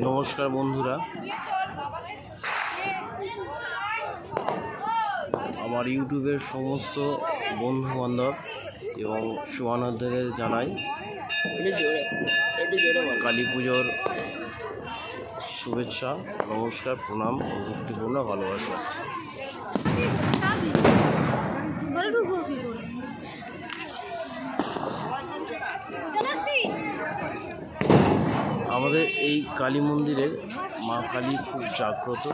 নমস্কার বন্ধুরা, আমার ইউটিউবের সমস্ত বন্ধু বান্ধব এবং সুমানদের জানাই কালী পুজোর শুভেচ্ছা, নমস্কার, প্রণাম ও ভক্তিপূর্ণ ভালোবাসা। আমাদের এই কালী মন্দিরের মা কালী খুব জাগ্রত।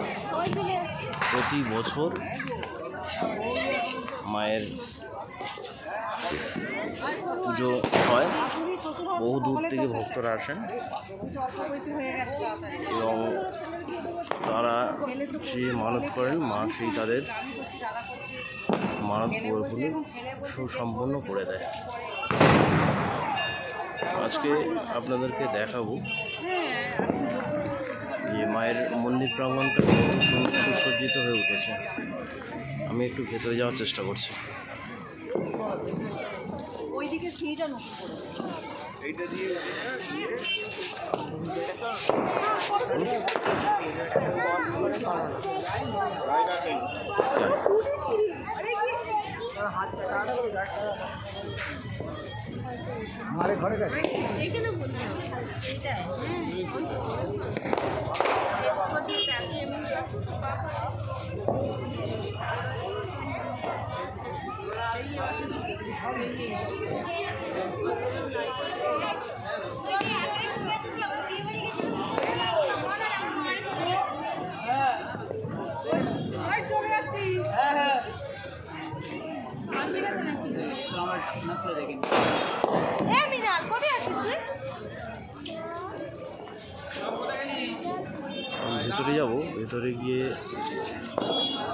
প্রতি বছর মায়ের পুজো হয়, বহু দূর থেকে ভক্তরা আসেন এবং তারা যে মানত করেন মা সেই তাদের মানত পুরোপুরি সুসম্পন্ন করে দেয়। আজকে আপনাদেরকে দেখাবো যে মায়ের মন্দির প্রাঙ্গণটা কত সুসজ্জিত হয়ে উঠেছে। আমি একটু ভেতরে যাওয়ার চেষ্টা করছি। हमारे घर गए ভেতরে যাব, ভেতরে গিয়ে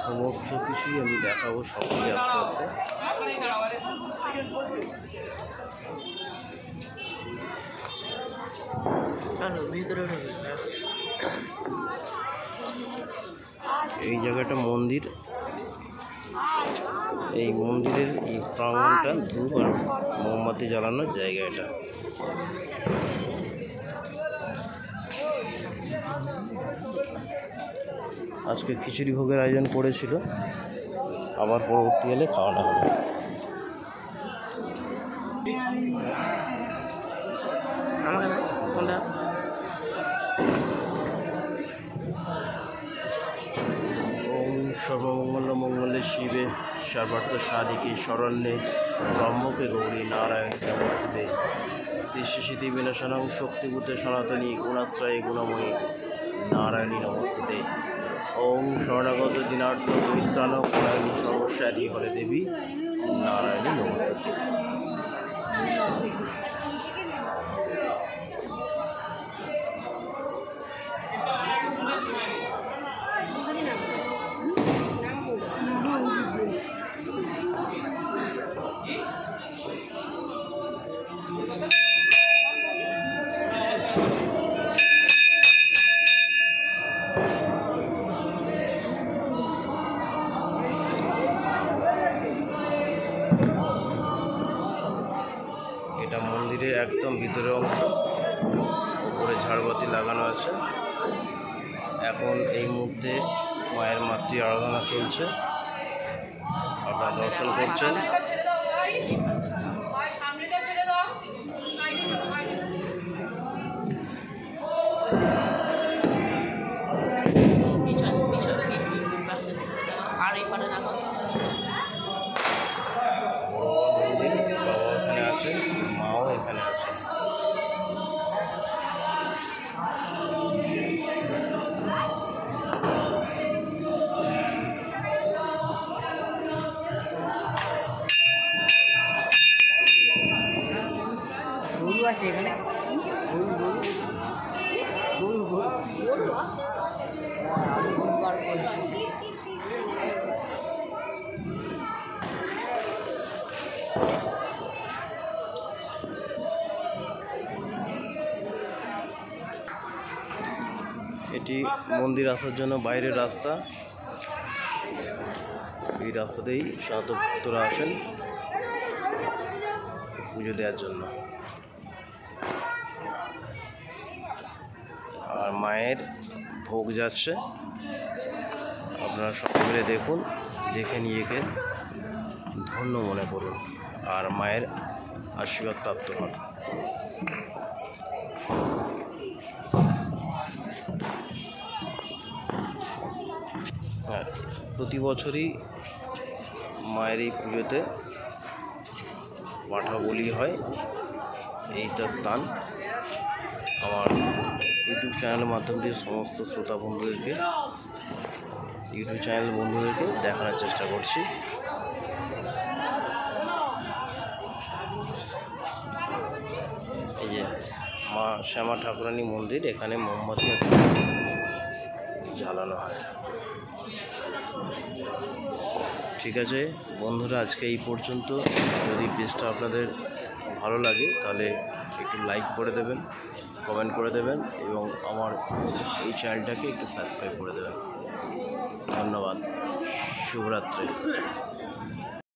সমস্ত কিছুই আমি দেখাবো সবকে আস্তে আস্তে। এই জায়গাটা মন্দির, এই মন্দিরের এই প্রাঙ্গণটা ধূপ আর মোমবাতি জ্বালানোর জায়গা। এটা আজকে খিচুড়ি ভোগের আয়োজন করেছিল, আবার পরবর্তীকালে খাওয়ানো হবে। ওম সর্বমঙ্গল মঙ্গলে শিবে সর্বার্থ সাধিকে শরণ্যে ব্রহ্মকে গৌরী নারায়ণ নমস্তুতে। শ্রী শিশিতি বিনাশনং শক্তিভূতে সনাতনী গুণাশ্রয়ে গুণময়ী নারায়ণী নমস্তুতে। ওম শরণাগত দিনার্থ পরিত্রাণ পরায়ণী সর্বস্যাদি হরে দেবী নারায়ণী নমস্তুতে। এটা মন্দিরের একদম ভিতরের অংশ, উপরে ঝাড়বাতি লাগানো আছে। এখন এই মুহূর্তে মায়ের মাতৃ আরাধনা চলছে, আপনারা দর্শন করছেন। আছে এখানে এটি মন্দির আসার জন্য বাইরের রাস্তা। এই রাস্তাতেই সাধারণত ভক্তরা আসেন পুজো দেওয়ার জন্য। মায়ের ভোগ যাচ্ছে, আপনারা সবাই মিলে দেখুন, দেখে নিজেকে ধন্য মনে করুন আর মায়ের আশীর্বাদ প্রাপ্ত হন। হ্যাঁ, প্রতি বছরই মায়ের এই পুজোতে পাঠা বলি হয়। এইটা স্থান আমার ইউটিউব চ্যানেলের মাধ্যম দিয়ে সমস্ত শ্রোতা বন্ধুদেরকে, ইউটিউব চ্যানেল বন্ধুদেরকে দেখানোর চেষ্টা করছি। এই যে মা শ্যামা ঠাকুরানী মন্দির, এখানে মোমবাতি জ্বালানো হয়। ঠিক আছে বন্ধুরা, আজকে এই পর্যন্ত। যদি পেজটা আপনাদের ভালো লাগে তাহলে একটু লাইক করে দেবেন, কমেন্ট করে দেবেন এবং আমার এই চ্যানেলটাকে একটু সাবস্ক্রাইব করে দেবেন। ধন্যবাদ। শুভরাত্রি।